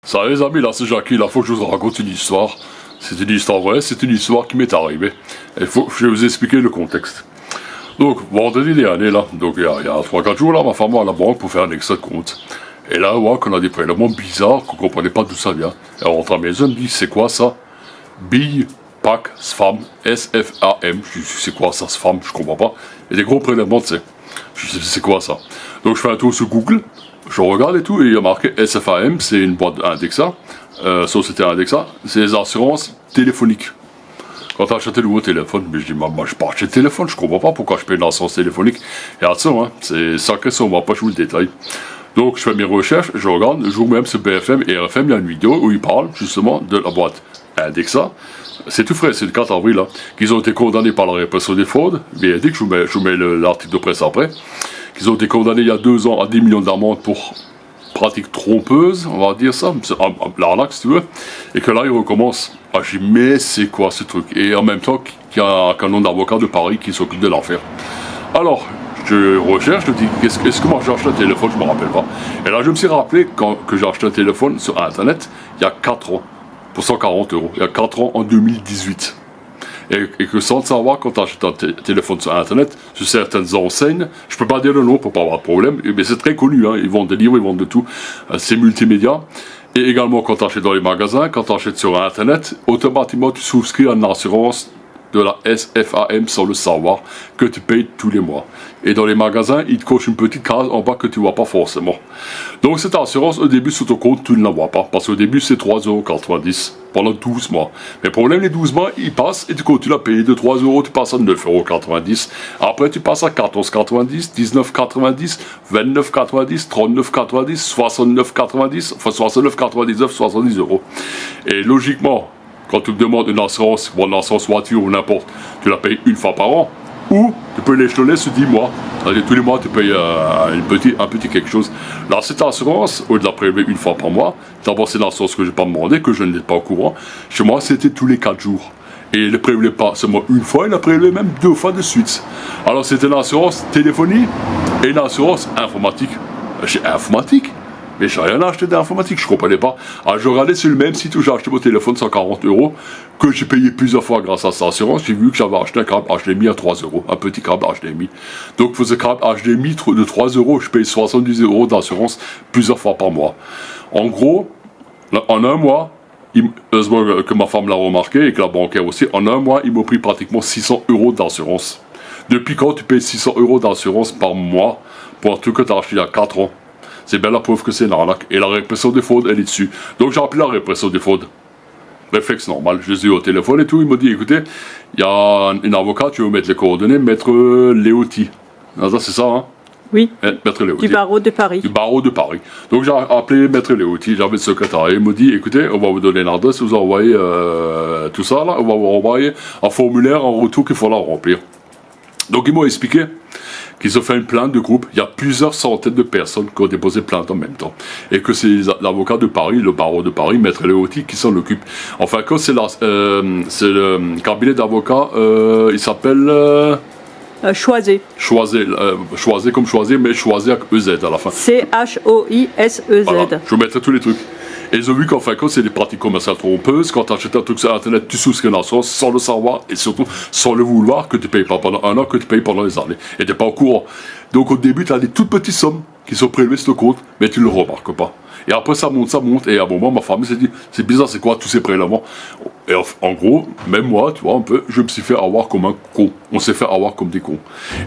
Ça les amis, là c'est Jackie, là faut que je vous raconte une histoire. C'est une histoire vraie, c'est une histoire qui m'est arrivée. Je vais vous expliquer le contexte. Donc, vendredi dernier, là, donc il y a 3-4 jours, là, ma femme va à la banque pour faire un extrait de compte. Et là, on voit qu'on a des prélèvements bizarres, qu'on comprenait pas d'où ça vient. Elle rentre à la maison, elle me dit, c'est quoi ça? Bille, pack, SFAM, S-F-A-M. Je dis, c'est quoi ça, SFAM? Je comprends pas. Il y a des gros prélèvements, tu sais. Je dis, c'est quoi ça? Donc je fais un tour sur Google, je regarde et tout, et il y a marqué SFAM, c'est une boîte Indexa, société Indexa, c'est les assurances téléphoniques. Quand t'as acheté le nouveau téléphone, mais je dis, moi je pas acheté de téléphone, je comprends pas pourquoi je paye une assurance téléphonique. Et attention, hein, c'est sacré ça, on va pas jouer le détail. Donc je fais mes recherches, je regarde, le jour même sur BFM et RFM, il y a une vidéo où ils parlent justement de la boîte Indexa. C'est tout frais, c'est le 4 avril, là, qu'ils ont été condamnés par la répression des fraudes, véridique, je vous mets l'article de presse après, qu'ils ont été condamnés il y a 2 ans à 10 millions d'amendes pour pratique trompeuse, on va dire ça, l'arnaque si tu veux, et que là ils recommencent. Ah j'ai dit mais c'est quoi ce truc? Et en même temps qu'il y a un canon d'avocats de Paris qui s'occupe de l'enfer. Alors, je recherche, je dis est-ce que moi j'ai acheté un téléphone, je me rappelle pas. Et là je me suis rappelé que j'ai acheté un téléphone sur internet il y a 4 ans, pour 140 €, il y a 4 ans en 2018. Et que sans le savoir, quand tu achètes un téléphone sur internet, sur certaines enseignes, je peux pas dire le nom pour pas avoir de problème, mais c'est très connu, hein, ils vendent des livres, ils vendent de tout, c'est multimédia. Et également quand tu achètes dans les magasins, quand tu achètes sur internet, automatiquement tu souscris à une assurance de la SFAM sans le savoir, que tu payes tous les mois. Et dans les magasins, ils te cochent une petite case en bas que tu vois pas forcément. Donc cette assurance, au début sur ton compte, tu ne la vois pas, parce qu'au début c'est 3,90 € pendant 12 mois. Mais le problème, les 12 mois, ils passent et tu continues à payer de 3 €, tu passes à 9,90 €. Après tu passes à 14,90 €, 19,90 €, 29,90 €, 39,90 €, 69,90 €, enfin 69,99 €, 70 €. Et logiquement, quand tu te demandes une assurance, bon, une assurance voiture ou n'importe, tu la payes une fois par an, ou tu peux l'échelonner sur 10 mois. C'est-à-dire tous les mois tu payes un petit quelque chose. Là, cette assurance, au-delà de prélever une fois par mois, d'abord c'est une assurance que je n'ai pas demandé, que je n'étais pas au courant. Chez moi, c'était tous les 4 jours. Et il ne prélevait pas seulement une fois, il a prélevé même 2 fois de suite. Alors c'était une assurance téléphonie et une assurance informatique. J'ai informatique? Mais j'ai rien acheté d'informatique, je comprenais pas. Alors je regardais sur le même site où j'ai acheté mon téléphone 140 €, que j'ai payé plusieurs fois grâce à cette assurance, j'ai vu que j'avais acheté un câble HDMI à 3 €, un petit câble HDMI. Donc pour ce câble HDMI de 3 €, je paye 70 € d'assurance plusieurs fois par mois. En gros, en un mois, heureusement que ma femme l'a remarqué et que la banquière aussi, en un mois, ils m'ont pris pratiquement 600 € d'assurance. Depuis quand tu payes 600 € d'assurance par mois pour un truc que tu as acheté il y a 4 ans? C'est bien la preuve que c'est une arnaque. Et la répression des fraudes, elle est dessus. Donc j'ai appelé la répression des fraudes. Réflexe normal. Je les ai eu au téléphone et tout. Il m'a dit, écoutez, il y a un avocat, tu veux mettre les coordonnées, Maître Léoti. C'est ça, hein? Oui. Maître Léoti. Du barreau de Paris. Du barreau de Paris. Donc j'ai appelé Maître Léoti, j'avais le secrétaire. Il m'a dit, écoutez, on va vous donner l'adresse, vous envoyez tout ça là, on va vous envoyer un formulaire en retour qu'il faudra remplir. Donc ils m'ont expliqué qu'ils ont fait une plainte de groupe, il y a plusieurs centaines de personnes qui ont déposé plainte en même temps. Et que c'est l'avocat de Paris, le barreau de Paris, Maître Léoti, qui s'en occupe. Enfin, quand c'est le cabinet d'avocats, il s'appelle... Choiset. Choiset comme choisir, mais choisir avec EZ à la fin. C-H-O-I-S-E-Z. Voilà, je vais mettre tous les trucs. Et ils ont vu qu'en fin de compte, c'est des pratiques commerciales trompeuses. Quand tu achètes un truc sur internet, tu souscris une assurance sans le savoir et surtout sans le vouloir, que tu ne payes pas pendant un an, que tu payes pendant des années. Et tu n'es pas au courant. Donc au début, tu as des toutes petites sommes qui sont prélevées sur ton compte, mais tu ne le remarques pas. Et après, ça monte. Et à un moment, ma femme s'est dit, c'est bizarre, c'est quoi tous ces prélèvements? Et en gros, même moi, tu vois, un peu, je me suis fait avoir comme un con. On s'est fait avoir comme des cons.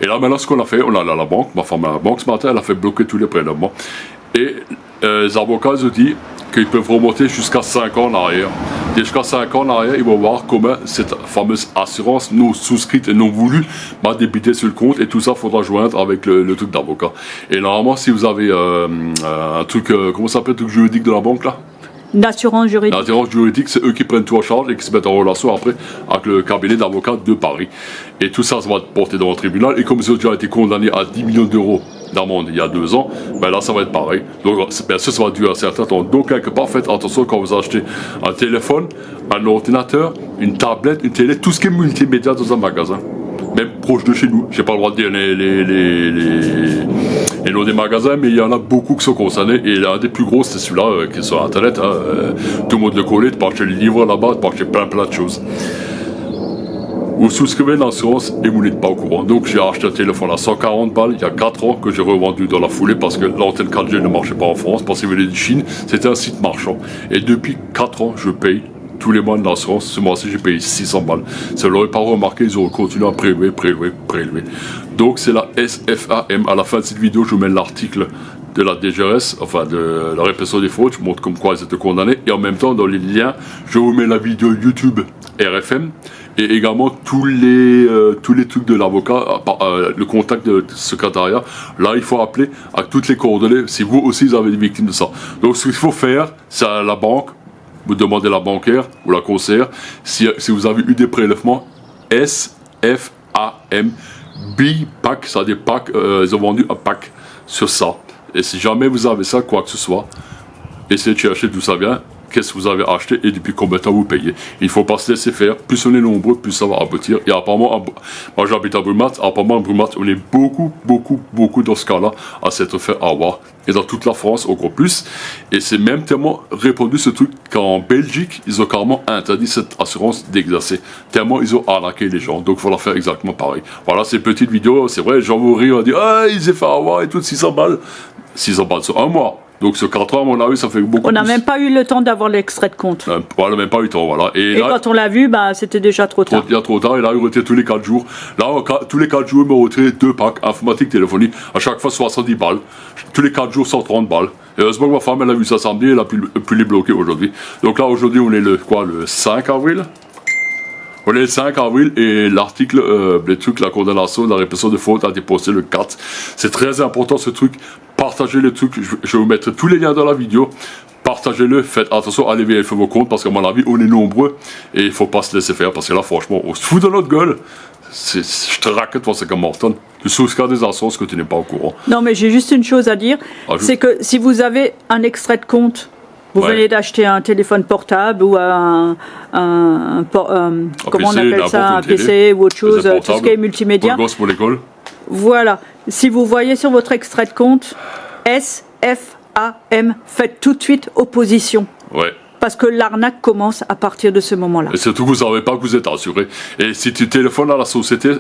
Et là, maintenant, ce qu'on a fait, on est allé à la banque. Ma femme à la banque ce matin, elle a fait bloquer tous les prélèvements. Et les avocats ont dit qu'ils peuvent remonter jusqu'à 5 ans en arrière. Et jusqu'à 5 ans en arrière, ils vont voir comment cette fameuse assurance non souscrite et non voulue m'a débité sur le compte. Et tout ça, il faudra joindre avec le truc d'avocat. Et normalement, si vous avez un truc, comment ça s'appelle, le truc juridique de la banque là? L'assurance juridique. L'assurance juridique, c'est eux qui prennent tout en charge et qui se mettent en relation après avec le cabinet d'avocats de Paris. Et tout ça, ça va être porté devant le tribunal. Et comme ils ont déjà été condamnés à 10 millions d'euros d'amende il y a 2 ans, ben là, ça va être pareil. Donc, bien sûr, ça va durer un certain temps. Donc, quelque part, faites attention quand vous achetez un téléphone, un ordinateur, une tablette, une télé, tout ce qui est multimédia dans un magasin. Même proche de chez nous. J'ai pas le droit de dire Il y a des magasins, mais il y en a beaucoup qui sont concernés. Et l'un des plus gros, c'est celui-là qui est sur Internet. Hein. Tout le monde le connaît, tu peux acheter les livres là-bas, tu peux acheter plein de choses. Vous souscrivez l'assurance et vous n'êtes pas au courant. Donc j'ai acheté un téléphone à 140 balles il y a 4 ans que j'ai revendu dans la foulée parce que l'antenne 4G ne marchait pas en France, parce qu'il venait de Chine. C'était un site marchand. Et depuis 4 ans, je paye tous les mois de l'assurance. Ce mois-ci, j'ai payé 600 balles. Ça ne l'aurait pas remarqué, ils ont continué à prélever. Donc c'est la SFAM. À la fin de cette vidéo, je vous mets l'article de la DGRS, enfin de la répression des fraudes, je vous montre comme quoi ils étaient condamnés, et en même temps dans les liens, je vous mets la vidéo YouTube RFM, et également tous les trucs de l'avocat, le contact de secrétariat. Là, il faut appeler à toutes les coordonnées, si vous aussi vous avez des victimes de ça. Donc ce qu'il faut faire, c'est à la banque, vous demandez à la bancaire ou la conseillère, si vous avez eu des prélèvements, SFAM, BPAC, ça des packs, ils ont vendu un pack sur ça. Et si jamais vous avez ça, quoi que ce soit, essayez de chercher d'où ça vient, qu'est-ce que vous avez acheté et depuis combien de temps vous payez. Il ne faut pas se laisser faire. Plus on est nombreux, plus ça va aboutir. Et apparemment, moi j'habite à Brumat, apparemment à Brumat, on est beaucoup dans ce cas-là à s'être fait avoir. Et dans toute la France, encore plus. Et c'est même tellement répandu ce truc qu'en Belgique, ils ont carrément interdit cette assurance d'exercer. Tellement ils ont arnaqué les gens. Donc il faut leur faire exactement pareil. Voilà, ces petites vidéos, c'est vrai, les gens vont rire, on dit ah, ils ont fait avoir et tout, 600 balles. 600 balles sur un mois. Donc sur 4 ans, à mon avis, ça fait beaucoup. On n'a même pas eu le temps d'avoir l'extrait de compte. Voilà, même pas eu le temps, voilà. Et là, quand on l'a vu, bah, c'était déjà trop tard. Il y a trop tard, et là, il retiré tous les 4 jours. Là, tous les 4 jours, il m'a retiré 2 packs informatique, téléphonie. À chaque fois, 70 balles. Tous les 4 jours, 130 balles. Et heureusement que ma femme, elle a vu ça samedi, elle a pu les bloquer aujourd'hui. Donc là, aujourd'hui, on est le 5 avril. On est le 5 avril et l'article, les trucs, la condamnation de la répression de faute a été posté le 4. C'est très important ce truc. Partagez le truc. Je vais vous mettre tous les liens dans la vidéo. Partagez-le. Faites attention, allez vérifier vos comptes parce qu'à mon avis, on est nombreux et il ne faut pas se laisser faire parce que là, franchement, on se fout de notre gueule. Je te raquette, c'est comme Morton. Tu souscris des assurances que tu n'es pas au courant. Non, mais j'ai juste une chose à dire. C'est que si vous avez un extrait de compte, vous venez d'acheter un téléphone portable ou comment on appelle ça, un PC ou autre chose, tout ce qui est multimédia. Pour l'école. Voilà. Si vous voyez sur votre extrait de compte SFAM, faites tout de suite opposition. Ouais. Parce que l'arnaque commence à partir de ce moment-là. Et surtout, vous ne savez pas que vous êtes assuré. Et si tu téléphones à la société,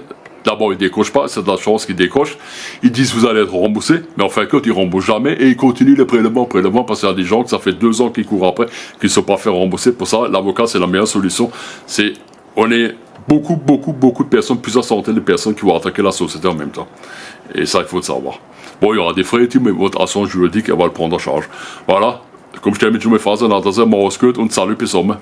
d'abord, ils ne décrochent pas, c'est de l'assurance qui décroche. Ils disent que vous allez être remboursé, mais en fin de compte, ils ne remboursent jamais et ils continuent les prélèvements, parce qu'il y a des gens que ça fait 2 ans qu'ils courent après, qui ne sont pas fait rembourser. Pour ça, l'avocat, c'est la meilleure solution. On est beaucoup de personnes, plusieurs centaines de personnes qui vont attaquer la société en même temps. Et ça, il faut le savoir. Bon, il y aura des frais et tout, mais votre assurance juridique, elle va le prendre en charge. Voilà. Comme je t'ai dit, je me fais un entretien, mon und salut, bis sommer.